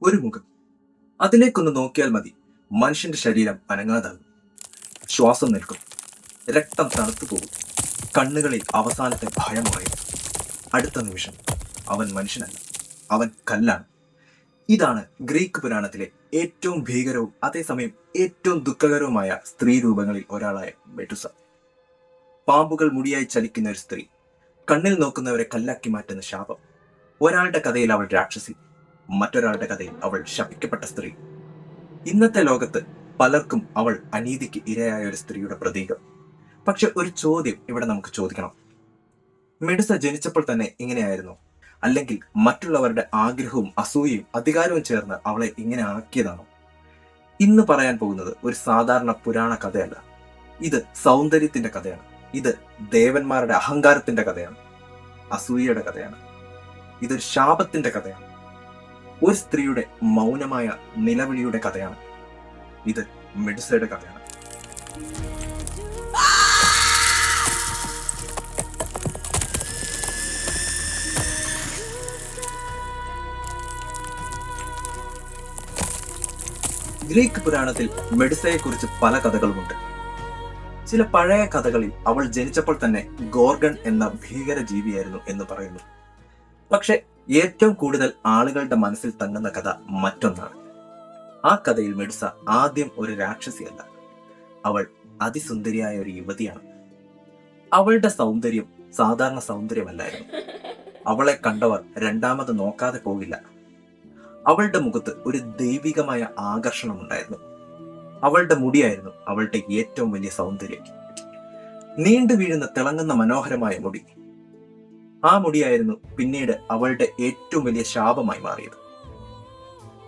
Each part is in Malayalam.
ഒരു മുഖം. അതിലേക്കൊന്ന് നോക്കിയാൽ മതി, മനുഷ്യന്റെ ശരീരം അനങ്ങാതാകും. ശ്വാസം നിൽക്കും, രക്തം തണുത്തു പോകും, കണ്ണുകളിൽ അവസാനത്തെ ഭയമുറയും. അടുത്ത നിമിഷം അവൻ മനുഷ്യനല്ല, അവൻ കല്ലാണ്. ഇതാണ് ഗ്രീക്ക് പുരാണത്തിലെ ഏറ്റവും ഭീകരവും അതേസമയം ഏറ്റവും ദുഃഖകരവുമായ സ്ത്രീ രൂപങ്ങളിൽ ഒരാളായ മെഡുസ. പാമ്പുകൾ മുടിയായി ചലിക്കുന്ന ഒരു സ്ത്രീ, കണ്ണിൽ നോക്കുന്നവരെ കല്ലാക്കി മാറ്റുന്ന ശാപം. ഒരാളുടെ കഥയിൽ അവൾ രാക്ഷസി, മറ്റൊരാളുടെ കഥയിൽ അവൾ ശപിക്കപ്പെട്ട സ്ത്രീ. ഇന്നത്തെ ലോകത്ത് പലർക്കും അവൾ അനീതിക്ക് ഇരയായ ഒരു സ്ത്രീയുടെ പ്രതീകം. പക്ഷെ ഒരു ചോദ്യം ഇവിടെ നമുക്ക് ചോദിക്കണം. മെഡുസ ജനിച്ചപ്പോൾ തന്നെ ഇങ്ങനെയായിരുന്നു, അല്ലെങ്കിൽ മറ്റുള്ളവരുടെ ആഗ്രഹവും അസൂയയും അധികാരവും ചേർന്ന് അവളെ ഇങ്ങനെ ആക്കിയതാണോ? ഇന്ന് പറയാൻ പോകുന്നത് ഒരു സാധാരണ പുരാണ കഥയല്ല. ഇത് സൗന്ദര്യത്തിന്റെ കഥയാണ്. ഇത് ദേവന്മാരുടെ അഹങ്കാരത്തിന്റെ കഥയാണ്, അസൂയയുടെ കഥയാണ്. ഇതൊരു ശാപത്തിന്റെ കഥയാണ്. ഒരു സ്ത്രീയുടെ മൗനമായ നിലവിളിയുടെ കഥയാണ്. ഇത് മെഡുസയുടെ കഥയാണ്. ഗ്രീക്ക് പുരാണത്തിൽ മെഡുസയെക്കുറിച്ച് പല കഥകളുമുണ്ട്. ചില പഴയ കഥകളിൽ അവൾ ജനിച്ചപ്പോൾ തന്നെ ഗോർഗൺ എന്ന ഭീകര ജീവിയായിരുന്നു എന്ന് പറയുന്നു. പക്ഷെ ഏറ്റവും കൂടുതൽ ആളുകളുടെ മനസ്സിൽ തങ്ങുന്ന കഥ മറ്റൊന്നാണ്. ആ കഥയിൽ മെഡുസ ആദ്യം ഒരു രാക്ഷസിയല്ല, അവൾ അതിസുന്ദരിയായ ഒരു യുവതിയാണ്. അവളുടെ സൗന്ദര്യം സാധാരണ സൗന്ദര്യമല്ലായിരുന്നു. അവളെ കണ്ടവർ രണ്ടാമത് നോക്കാതെ പോകില്ല. അവളുടെ മുഖത്ത് ഒരു ദൈവികമായ ആകർഷണമുണ്ടായിരുന്നു. അവളുടെ മുടിയായിരുന്നു അവളുടെ ഏറ്റവും വലിയ സൗന്ദര്യം. നീണ്ടു വീഴുന്ന തിളങ്ങുന്ന മനോഹരമായ മുടി. ആ മുടിയായിരുന്നു പിന്നീട് അവളുടെ ഏറ്റവും വലിയ ശാപമായി മാറിയത്.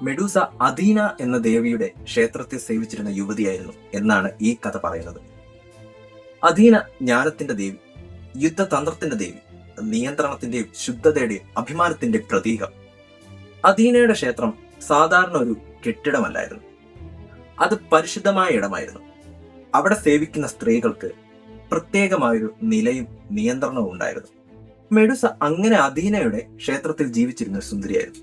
മെഡൂസ അഥീന എന്ന ദേവിയുടെ ക്ഷേത്രത്തെ സേവിച്ചിരുന്ന യുവതിയായിരുന്നു എന്നാണ് ഈ കഥ പറയുന്നത്. അഥീന ജ്ഞാനത്തിന്റെ ദേവി, യുദ്ധതന്ത്രത്തിന്റെ ദേവി, നിയന്ത്രണത്തിന്റെയും ശുദ്ധതയുടെയും അഭിമാനത്തിന്റെ പ്രതീകം. അഥീനയുടെ ക്ഷേത്രം സാധാരണ ഒരു കെട്ടിടമല്ലായിരുന്നു, അത് പരിശുദ്ധമായ ഇടമായിരുന്നു. അവിടെ സേവിക്കുന്ന സ്ത്രീകൾക്ക് പ്രത്യേകമായൊരു നിലയും നിയന്ത്രണവും ഉണ്ടായിരുന്നു. മെഡുസ അങ്ങനെ അഥീനയുടെ ക്ഷേത്രത്തിൽ ജീവിച്ചിരുന്ന സുന്ദരിയായിരുന്നു.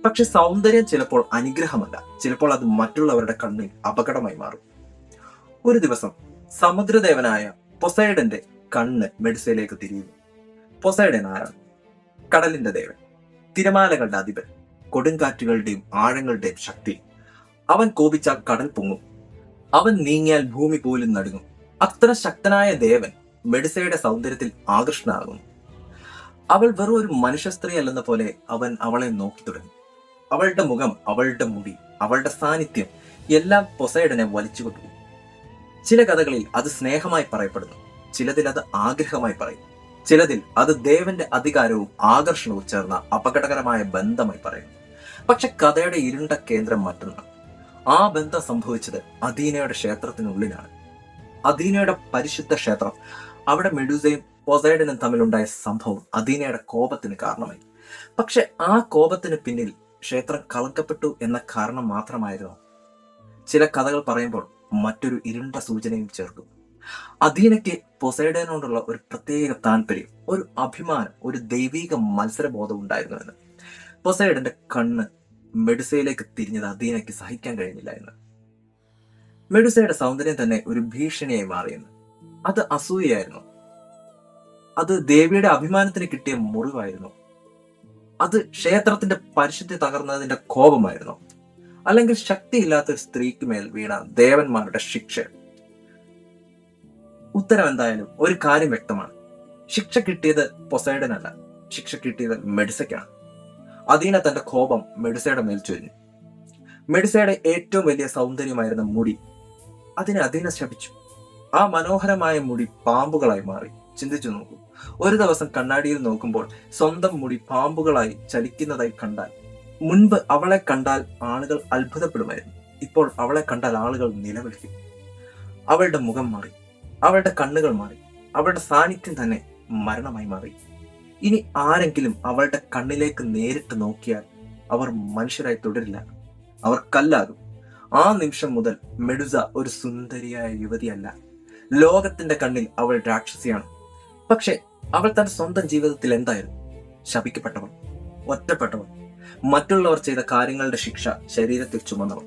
പക്ഷെ സൗന്ദര്യം ചിലപ്പോൾ അനുഗ്രഹമല്ല, ചിലപ്പോൾ അത് മറ്റുള്ളവരുടെ കണ്ണിൽ അപകടമായി മാറും. ഒരു ദിവസം സമുദ്രദേവനായ പൊസൈഡന്റെ കണ്ണ് മെഡുസയിലേക്ക് തിരിയുന്നു. പൊസൈഡൻ ആരാണ്? കടലിന്റെ ദേവൻ, തിരമാലകളുടെ അധിപൻ, കൊടുങ്കാറ്റുകളുടെയും ആഴങ്ങളുടെയും ശക്തി. അവൻ കോപിച്ചാൽ കടൽ പൊങ്ങും, അവൻ നീങ്ങിയാൽ ഭൂമി പോലും നടുങ്ങും. അത്ര ശക്തനായ ദേവൻ മെഡുസയുടെ സൗന്ദര്യത്തിൽ ആകൃഷ്ടനാകുന്നു. അവൾ വെറും ഒരു മനുഷ്യ സ്ത്രീ അല്ലെന്ന പോലെ അവൻ അവളെ നോക്കി തുടങ്ങി. അവളുടെ മുഖം, അവളുടെ മുടി, അവളുടെ സാന്നിധ്യം എല്ലാം പൊസൈഡനെ വലിച്ചുകൊണ്ടുപോയി. ചില കഥകളിൽ അത് സ്നേഹമായി പറയപ്പെടുന്നു, ചിലതിൽ അത് ആഗ്രഹമായി പറയും, ചിലതിൽ അത് ദേവന്റെ അധികാരവും ആകർഷണവും ചേർന്ന അപകടകരമായ ബന്ധമായി പറയും. പക്ഷെ കഥയുടെ ഇരുണ്ട കേന്ദ്രം മറ്റൊന്നാണ്. ആ ബന്ധം സംഭവിച്ചത് അഥീനയുടെ ക്ഷേത്രത്തിനുള്ളിലാണ്. അഥീനയുടെ പരിശുദ്ധ ക്ഷേത്രം. അവിടെ മെഡൂസയും പൊസൈഡനും തമ്മിലുണ്ടായ സംഭവം അഥീനയുടെ കോപത്തിന് കാരണമായി. പക്ഷെ ആ കോപത്തിന് പിന്നിൽ ക്ഷേത്രം കളങ്കപ്പെട്ടു എന്ന കാരണം മാത്രമായിരുന്നു. ചില കഥകൾ പറയുമ്പോൾ മറ്റൊരു ഇരുണ്ട സൂചനയും ചേർക്കും. അഥീനയ്ക്ക് പൊസൈഡനോടുള്ള ഒരു പ്രത്യേക താല്പര്യം, ഒരു അഭിമാനം, ഒരു ദൈവിക മത്സരബോധം ഉണ്ടായിരുന്നുവെന്ന്. പൊസൈഡന്റെ കണ്ണ് മെഡുസയിലേക്ക് തിരിഞ്ഞത് അഥീനയ്ക്ക് സഹിക്കാൻ കഴിഞ്ഞില്ല എന്ന്. മെഡുസയുടെ സൗന്ദര്യം തന്നെ ഒരു ഭീഷണിയായി മാറിയെന്ന്. അത് അസൂയായിരുന്നു, അത് ദേവിയുടെ അഭിമാനത്തിന് കിട്ടിയ മുറിവായിരുന്നു, അത് ക്ഷേത്രത്തിന്റെ പരിശുദ്ധി തകർന്നതിന്റെ കോപമായിരുന്നു, അല്ലെങ്കിൽ ശക്തിയില്ലാത്ത ഒരു സ്ത്രീക്ക് മേൽ വീണ ദേവന്മാരുടെ ശിക്ഷ? ഉത്തരം എന്തായാലും ഒരു കാര്യം വ്യക്തമാണ്. ശിക്ഷ കിട്ടിയത് പൊസൈഡനല്ല, ശിക്ഷ കിട്ടിയത് മെഡുസയ്ക്കാണ്. അഥീന തന്റെ കോപം മെഡുസയുടെ മേൽ ചൊരിഞ്ഞു. മെഡുസയുടെ ഏറ്റവും വലിയ സൗന്ദര്യമായിരുന്ന മുടി, അതിനെ അഥീന ശപിച്ചു. ആ മനോഹരമായ മുടി പാമ്പുകളായി മാറി. ചിന്തിച്ചു നോക്കൂ, ഒരു ദിവസം കണ്ണാടിയിൽ നോക്കുമ്പോൾ സ്വന്തം മുടി പാമ്പുകളായി ചലിക്കുന്നതായി കണ്ടാൽ, മുൻപ് അവളെ കണ്ടാൽ ആളുകൾ അത്ഭുതപ്പെടുമായിരുന്നു, ഇപ്പോൾ അവളെ കണ്ടാൽ ആളുകൾ നിലവിളിക്കും. അവളുടെ മുഖം മാറി, അവളുടെ കണ്ണുകൾ മാറി, അവളുടെ സാന്നിധ്യം തന്നെ മരണമായി മാറി. ഇനി ആരെങ്കിലും അവളുടെ കണ്ണിലേക്ക് നേരിട്ട് നോക്കിയാൽ അവർ മനുഷ്യരായി തുടരില്ല, അവർ കല്ലാകും. ആ നിമിഷം മുതൽ മെഡുസ ഒരു സുന്ദരിയായ യുവതിയല്ല, ലോകത്തിന്റെ കണ്ണിൽ അവൾ രാക്ഷസിയാണ്. പക്ഷെ അവൾ തന്റെ സ്വന്തം ജീവിതത്തിൽ എന്തായിരുന്നു? ശപിക്കപ്പെട്ടവൾ, ഒറ്റപ്പെട്ടവൾ. മറ്റുള്ളവർ ചെയ്ത കാര്യങ്ങളുടെ ശിക്ഷ ശരീരത്തിൽ ചുമന്നവൾ.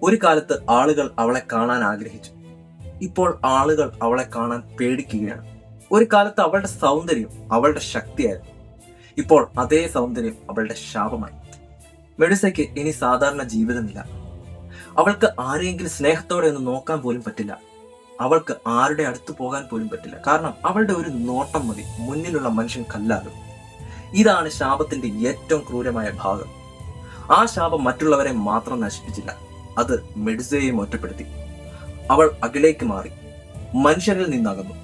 ഒരു കാലത്ത് ആളുകൾ അവളെ കാണാൻ ആഗ്രഹിച്ചു. ഇപ്പോൾ ആളുകൾ അവളെ കാണാൻ പേടിക്കുകയാണ്. ഒരു കാലത്ത് അവളുടെ സൗന്ദര്യം അവളുടെ ശക്തിയായിരുന്നു. ഇപ്പോൾ അതേ സൗന്ദര്യം അവളുടെ ശാപമായി. മെഡുസയ്ക്ക് ഇനി സാധാരണ ജീവിതമില്ല. അവൾക്ക് ആരെയെങ്കിലും സ്നേഹത്തോടെ ഒന്ന് നോക്കാൻ പോലും പറ്റില്ല. അവൾക്ക് ആരുടെ അടുത്ത് പോകാൻ പോലും പറ്റില്ല. കാരണം അവളുടെ ഒരു നോട്ടം മതി മുന്നിലുള്ള മനുഷ്യൻ കല്ലാകും. ഇതാണ് ശാപത്തിന്റെ ഏറ്റവും ക്രൂരമായ ഭാഗം. ആ ശാപം മറ്റുള്ളവരെ മാത്രം നശിപ്പിച്ചില്ല, അത് മെഡുസയെയും ഒറ്റപ്പെടുത്തി. അവൾ അകലേക്ക് മാറി, മനുഷ്യരിൽ നിന്നകന്നു,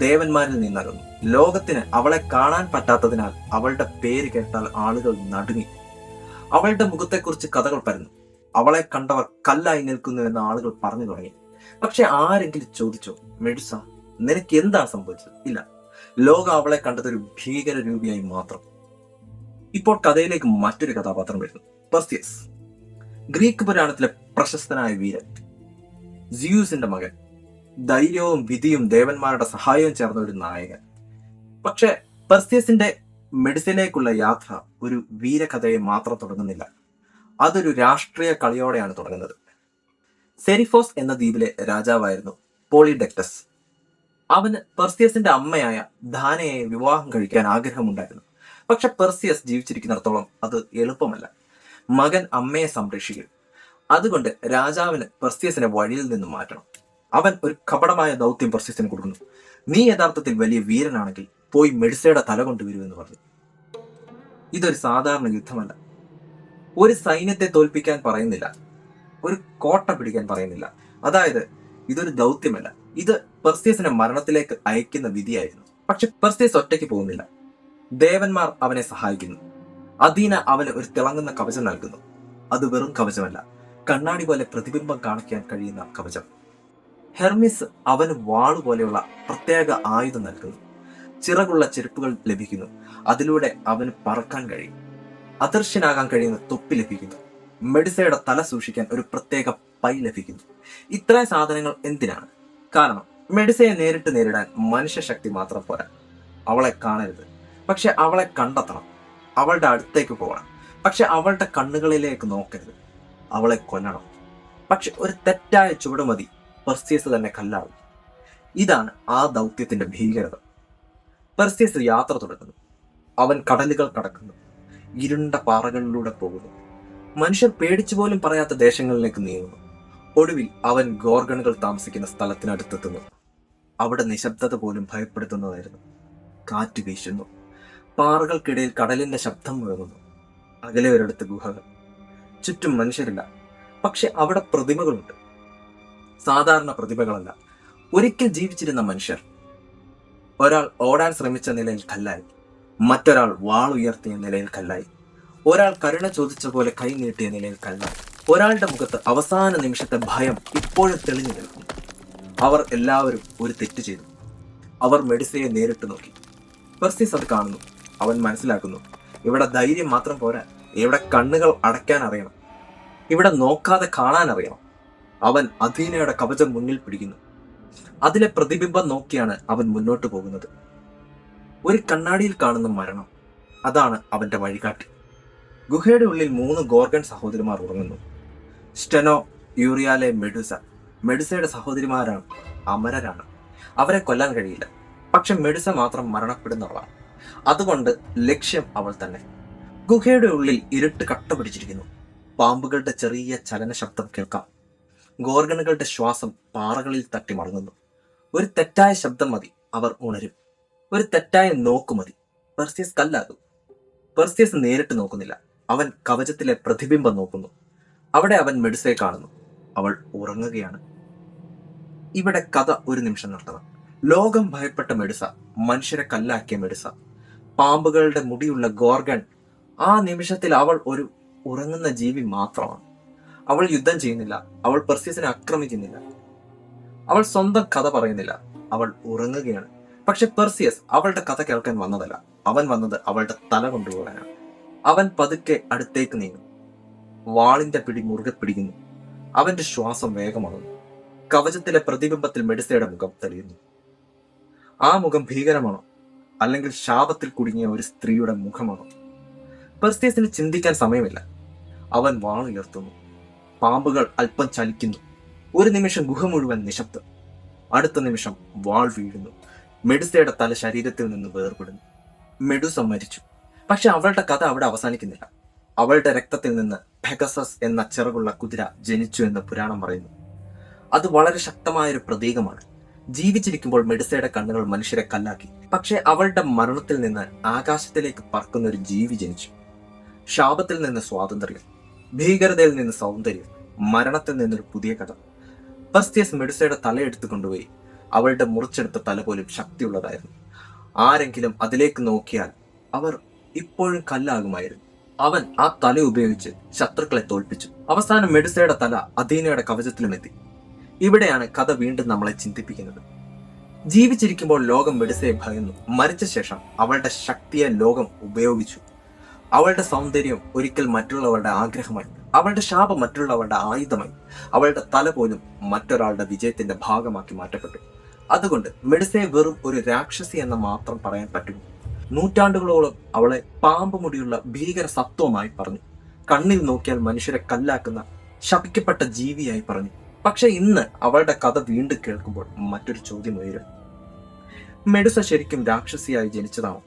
ദേവന്മാരിൽ നിന്നകന്നു. ലോകത്തിന് അവളെ കാണാൻ പറ്റാത്തതിനാൽ അവളുടെ പേര് കേട്ടാൽ ആളുകൾ നടുങ്ങി. അവളുടെ മുഖത്തെക്കുറിച്ച് കഥകൾ പരന്നു. അവളെ കണ്ടവർ കല്ലായി നിൽക്കുന്നു എന്ന് ആളുകൾ പറഞ്ഞു തുടങ്ങി. പക്ഷെ ആരെങ്കിലും ചോദിച്ചോ, മെഡുസ നിനക്ക് എന്താണ് സംഭവിച്ചത്? ഇല്ല, ലോകം അവളെ കണ്ടതൊരു ഭീകര രൂപിയായി മാത്രം. ഇപ്പോൾ കഥയിലേക്ക് മറ്റൊരു കഥാപാത്രം വരുന്നു, പെർസിയസ്. ഗ്രീക്ക് പുരാണത്തിലെ പ്രശസ്തനായ വീരൻ, സിയൂസിന്റെ മകൻ, ധൈര്യവും വിധിയും ദേവന്മാരുടെ സഹായവും ചേർന്ന ഒരു നായകൻ. പക്ഷെ പെർസിയസിന്റെ മെഡുസയിലേക്കുള്ള യാത്ര ഒരു വീരകഥയെ മാത്രം തുടങ്ങുന്നില്ല, അതൊരു രാഷ്ട്രീയ കളിയോടെയാണ് തുടങ്ങുന്നത്. സെരിഫോസ് എന്ന ദ്വീപിലെ രാജാവായിരുന്നു പോളിഡെക്ടസ്. അവന് പെർസിയസിന്റെ അമ്മയായ ധാനയെ വിവാഹം കഴിക്കാൻ ആഗ്രഹമുണ്ടായിരുന്നു. പക്ഷെ പെർസിയസ് ജീവിച്ചിരിക്കുന്നിടത്തോളം അത് എളുപ്പമല്ല. മകൻ അമ്മയെ സംരക്ഷിക്കും. അതുകൊണ്ട് രാജാവിന് പെർസിയസിനെ വഴിയിൽ നിന്ന് മാറ്റണം. അവൻ ഒരു കപടമായ ദൗത്യം പെർസിയസിന് കൊടുക്കുന്നു. നീ യഥാർത്ഥത്തിൽ വലിയ വീരനാണെങ്കിൽ പോയി മെഡുസയുടെ തല കൊണ്ടുവരുമെന്ന് പറഞ്ഞു. ഇതൊരു സാധാരണ യുദ്ധമല്ല. ഒരു സൈന്യത്തെ തോൽപ്പിക്കാൻ പറയുന്നില്ല, ഒരു കോട്ട പിടിക്കാൻ പറയുന്നില്ല. അതായത് ഇതൊരു ദൗത്യമല്ല, ഇത് പെർസിയസിനെ മരണത്തിലേക്ക് അയക്കുന്ന വിധിയായിരുന്നു. പക്ഷെ പെർസിയസ് ഒറ്റയ്ക്ക് പോകുന്നില്ല. ദേവന്മാർ അവനെ സഹായിക്കുന്നു. അദീന അവന് ഒരു തിളങ്ങുന്ന കവചം നൽകുന്നു. അത് വെറും കവചമല്ല, കണ്ണാടി പോലെ പ്രതിബിംബം കാണിക്കാൻ കഴിയുന്ന കവചം. ഹെർമിസ് അവന് വാളുപോലെയുള്ള പ്രത്യേക ആയുധം നൽകുന്നു. ചിറകുള്ള ചെരുപ്പുകൾ ലഭിക്കുന്നു. അതിലൂടെ അവന് പറക്കാൻ കഴിയും. അദർശ്യനാകാൻ കഴിയുന്ന തൊപ്പി ലഭിക്കുന്നു. മെഡുസയുടെ തല സൂക്ഷിക്കാൻ ഒരു പ്രത്യേക പൈ ലഭിക്കുന്നു. ഇത്രയും സാധനങ്ങൾ എന്തിനാണ്? കാരണം മെഡുസയെ നേരിട്ട് നേരിടാൻ മനുഷ്യശക്തി മാത്രം പോരാ. അവളെ കാണരുത്, പക്ഷെ അവളെ കണ്ടെത്തണം. അവളുടെ അടുത്തേക്ക് പോകണം, പക്ഷെ അവളുടെ കണ്ണുകളിലേക്ക് നോക്കരുത്. അവളെ കൊല്ലണം. പക്ഷെ ഒരു തെറ്റായ ചുവടുമതി പെർസിയസ് തന്നെ കല്ലാവും. ഇതാണ് ആ ദൗത്യത്തിന്റെ ഭീകരത. പെർസിയസ് യാത്ര തുടങ്ങുന്നു. അവൻ കടലുകൾ കടക്കുന്നു, ഇരുണ്ട പാറകളിലൂടെ പോകുന്നു, മനുഷ്യർ പേടിച്ചു പോലും പറയാത്ത ദേശങ്ങളിലേക്ക് നീങ്ങുന്നു. ഒടുവിൽ അവൻ ഗോർഗണുകൾ താമസിക്കുന്ന സ്ഥലത്തിനടുത്തെത്തുന്നു. അവിടെ നിശബ്ദത പോലും ഭയപ്പെടുത്തുന്നതായിരുന്നു. കാറ്റ് വീശുന്നു. പാറകൾക്കിടയിൽ കടലിന്റെ ശബ്ദം മുഴങ്ങുന്നു. അകലെ ഒരിടത്ത് ഗുഹകൾ. ചുറ്റും മനുഷ്യരില്ല, പക്ഷെ അവിടെ പ്രതിമകളുണ്ട്. സാധാരണ പ്രതിമകളല്ല, ഒരിക്കൽ ജീവിച്ചിരുന്ന മനുഷ്യർ. ഒരാൾ ഓടാൻ ശ്രമിച്ച നിലയിൽ കല്ലായി, മറ്റൊരാൾ വാളുയർത്തിയ നിലയിൽ കല്ലായി, ഒരാൾ കരുണ ചോദിച്ച പോലെ കൈ നീട്ടിയ നിലയിൽ കല്ലായി. ഒരാളുടെ മുഖത്ത് അവസാന നിമിഷത്തെ ഭയം ഇപ്പോഴും തെളിഞ്ഞു നിൽക്കുന്നു. അവർ എല്ലാവരും ഒരു തെറ്റ് ചെയ്തു. അവർ മെഡുസയെ നേരിട്ട് നോക്കി. പെർസിയസ് അത് കാണുന്നു. അവൻ മനസ്സിലാക്കുന്നു, ഇവിടെ ധൈര്യം മാത്രം പോരാ, ഇവിടെ കണ്ണുകൾ അടയ്ക്കാൻ അറിയണം, ഇവിടെ നോക്കാതെ കാണാൻ അറിയണം. അവൻ അഥീനയുടെ കവചം മുന്നിൽ പിടിക്കുന്നു. അതിലെ പ്രതിബിംബം നോക്കിയാണ് അവൻ മുന്നോട്ട് പോകുന്നത്. ഒരു കണ്ണാടിയിൽ കാണുന്ന മരണം, അതാണ് അവന്റെ വഴികാട്ടി. ഗുഹയുടെ ഉള്ളിൽ 3 ഗോർഗൺ സഹോദരിമാർ ഉറങ്ങുന്നു. Stheno, Euryale, Medusa. മെഡുസയുടെ സഹോദരിമാരാണ്, അമരരാണ്. അവരെ കൊല്ലാൻ കഴിയില്ല. പക്ഷെ മെഡുസ മാത്രം മരണപ്പെടുന്നവളാണ്. അതുകൊണ്ട് ലക്ഷ്യം അവൾ തന്നെ. ഗുഹയുടെ ഉള്ളിൽ ഇരുട്ട് കട്ട പിടിച്ചിരിക്കുന്നു. പാമ്പുകളുടെ ചെറിയ ചലന ശബ്ദം കേൾക്കാം. ഗോർഗണുകളുടെ ശ്വാസം പാറകളിൽ തട്ടി മടങ്ങുന്നു. ഒരു തെറ്റായ ശബ്ദം മതി, അവർ ഉണരും. ഒരു തെറ്റായ നോക്കു മതി, പെർസിയസ് കല്ലാകും. പെർസിയസ് നേരിട്ട് നോക്കുന്നില്ല. അവൻ കവചത്തിലെ പ്രതിബിംബം നോക്കുന്നു. അവിടെ അവൻ മെഡുസയെ കാണുന്നു. അവൾ ഉറങ്ങുകയാണ്. ഇവിടെ കഥ ഒരു നിമിഷം നിർത്തണം. ലോകം ഭയപ്പെട്ട മെഡുസ, മനുഷ്യരെ കല്ലാക്കിയ മെഡുസ, പാമ്പുകളുടെ മുടിയുള്ള ഗോർഗൺ. ആ നിമിഷത്തിൽ അവൾ ഒരു ഉറങ്ങുന്ന ജീവി മാത്രമാണ്. അവൾ യുദ്ധം ചെയ്യുന്നില്ല, അവൾ പെർസിയസിനെ ആക്രമിക്കുന്നില്ല, അവൾ സ്വന്തം കഥ പറയുന്നില്ല, അവൾ ഉറങ്ങുകയാണ്. പക്ഷെ പെർസിയസ് അവളുടെ കഥ കേൾക്കാൻ വന്നതല്ല, അവൻ വന്നത് അവളുടെ തല കൊണ്ടുപോകാനാണ്. അവൻ പതുക്കെ അടുത്തേക്ക് നീങ്ങും. വാളിന്റെ പിടി മുറുകെ പിടിക്കുന്നു. അവന്റെ ശ്വാസം വേഗമാകുന്നു. കവചത്തിലെ പ്രതിബിംബത്തിൽ മെഡുസയുടെ മുഖം തെളിയുന്നു. ആ മുഖം ഭീകരമാണോ, അല്ലെങ്കിൽ ശാപത്തിൽ കുടുങ്ങിയ ഒരു സ്ത്രീയുടെ മുഖമാണോ? പെർസിയസിന് ചിന്തിക്കാൻ സമയമില്ല. അവൻ വാളുയർത്തുന്നു. പാമ്പുകൾ അല്പം ചലിക്കുന്നു. ഒരു നിമിഷം ഗുഹ മുഴുവൻ നിശബ്ദം. അടുത്ത നിമിഷം വാൾ വീഴുന്നു. മെഡുസയുടെ തല ശരീരത്തിൽ നിന്ന് വേർപെടുന്നു. മെഡുസ മരിച്ചു. പക്ഷെ അവളുടെ കഥ അവിടെ അവസാനിക്കുന്നില്ല. അവളുടെ രക്തത്തിൽ നിന്ന് പെഗസസ് എന്ന ചിറകുള്ള കുതിര ജനിച്ചു എന്ന് പുരാണം പറയുന്നു. അത് വളരെ ശക്തമായൊരു പ്രതീകമാണ്. ജീവിച്ചിരിക്കുമ്പോൾ മെഡുസയുടെ കണ്ണുകൾ മനുഷ്യരെ കല്ലാക്കി. പക്ഷെ അവളുടെ മരണത്തിൽ നിന്ന് ആകാശത്തിലേക്ക് പറക്കുന്ന ഒരു ജീവി ജനിച്ചു. ശാപത്തിൽ നിന്ന് സ്വാതന്ത്ര്യം, ഭീകരതയിൽ നിന്ന് സൗന്ദര്യം, മരണത്തിൽ നിന്നൊരു പുതിയ കഥ. പെർസിയസ് മെഡുസയുടെ തല എടുത്തു കൊണ്ടുപോയി. അവളുടെ മുറിച്ചെടുത്ത തല പോലും ശക്തിയുള്ളതായിരുന്നു. ആരെങ്കിലും അതിലേക്ക് നോക്കിയാൽ അവർ ഇപ്പോഴും കല്ലാകുമായിരുന്നു. അവൻ ആ തല ഉപയോഗിച്ച് ശത്രുക്കളെ തോൽപ്പിച്ചു. അവസാനം മെഡുസയുടെ തല അഥീനയുടെ കവചത്തിലുമെത്തി. ഇവിടെയാണ് കഥ വീണ്ടും നമ്മളെ ചിന്തിപ്പിക്കുന്നത്. ജീവിച്ചിരിക്കുമ്പോൾ ലോകം മെഡുസയെ ഭയന്നു. മരിച്ച ശേഷം അവളുടെ ശക്തിയെ ലോകം ഉപയോഗിച്ചു. അവളുടെ സൗന്ദര്യം ഒരിക്കൽ മറ്റുള്ളവരുടെ ആഗ്രഹമായി. അവളുടെ ശാപം മറ്റുള്ളവരുടെ ആയുധമായി. അവളുടെ തല പോലും മറ്റൊരാളുടെ വിജയത്തിന്റെ ഭാഗമാക്കി മാറ്റപ്പെട്ടു. അതുകൊണ്ട് മെഡുസയെ വെറും ഒരു രാക്ഷസി എന്ന് മാത്രം പറയാൻ പറ്റുമോ? നൂറ്റാണ്ടുകളോളം അവളെ പാമ്പ് മുടിയുള്ള ഭീകര സത്വമായി പറഞ്ഞു. കണ്ണിൽ നോക്കിയാൽ മനുഷ്യരെ കല്ലാക്കുന്ന ശപിക്കപ്പെട്ട ജീവിയായി പറഞ്ഞു. പക്ഷെ ഇന്ന് അവളുടെ കഥ വീണ്ടും കേൾക്കുമ്പോൾ മറ്റൊരു ചോദ്യം ഉയരും. മെഡുസ ശരിക്കും രാക്ഷസിയായി ജനിച്ചതാണോ?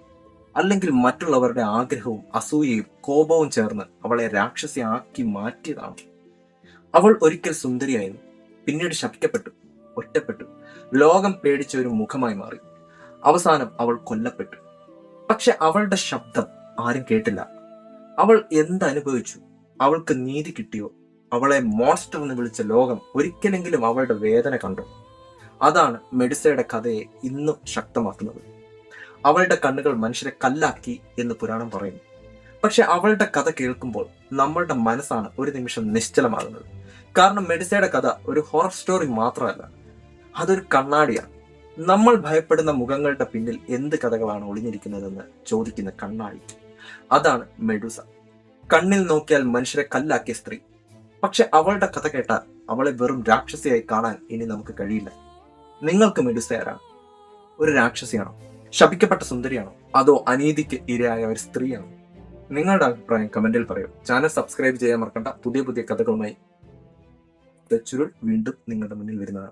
അല്ലെങ്കിൽ മറ്റുള്ളവരുടെ ആഗ്രഹവും അസൂയയും കോപവും ചേർന്ന് അവളെ രാക്ഷസിയാക്കി മാറ്റിയതാണോ? അവൾ ഒരിക്കൽ സുന്ദരിയായിരുന്നു, പിന്നീട് ശപിക്കപ്പെട്ടു, ഒറ്റപ്പെട്ടു, ലോകം പേടിച്ച ഒരു മുഖമായി മാറി. അവസാനം അവൾ കൊല്ലപ്പെട്ടു. പക്ഷെ അവളുടെ ശബ്ദം ആരും കേട്ടില്ല. അവൾ എന്തനുഭവിച്ചു? അവൾക്ക് നീതി കിട്ടിയോ? അവളെ മോൺസ്റ്റർ എന്ന് വിളിച്ച ലോകം ഒരിക്കലെങ്കിലും അവളുടെ വേദന കണ്ടു. അതാണ് മെഡുസയുടെ കഥയെ ഇന്നും ശക്തമാക്കുന്നത്. അവളുടെ കണ്ണുകൾ മനുഷ്യരെ കല്ലാക്കി എന്ന് പുരാണം പറയുന്നു. പക്ഷെ അവളുടെ കഥ കേൾക്കുമ്പോൾ നമ്മളുടെ മനസ്സാണ് ഒരു നിമിഷം നിശ്ചലമാകുന്നത്. കാരണം മെഡുസയുടെ കഥ ഒരു ഹൊറർ സ്റ്റോറി മാത്രമല്ല, അതൊരു കണ്ണാടിയാണ്. നമ്മൾ ഭയപ്പെടുന്ന മുഖങ്ങളുടെ പിന്നിൽ എന്ത് കഥകളാണ് ഒളിഞ്ഞിരിക്കുന്നതെന്ന് ചോദിക്കുന്ന കണ്ണാടി. അതാണ് മെഡുസ. കണ്ണിൽ നോക്കിയാൽ മനുഷ്യരെ കല്ലാക്കിയ സ്ത്രീ. പക്ഷെ അവളുടെ കഥ കേട്ടാൽ അവളെ വെറും രാക്ഷസിയായി കാണാൻ ഇനി നമുക്ക് കഴിയില്ല. നിങ്ങൾക്ക് മെഡുസ ആരാണ്? ഒരു രാക്ഷസിയാണോ? ശപിക്കപ്പെട്ട സുന്ദരിയാണോ? അതോ അനീതിക്ക് ഇരയായ ഒരു സ്ത്രീയാണോ? നിങ്ങളുടെ അഭിപ്രായം കമന്റിൽ പറയൂ. ചാനൽ സബ്സ്ക്രൈബ് ചെയ്യാൻ മറക്കണ്ട. പുതിയ പുതിയ കഥകളുമായി ചുരുൾ വീണ്ടും നിങ്ങളുടെ മുന്നിൽ വരുന്നതാണ്.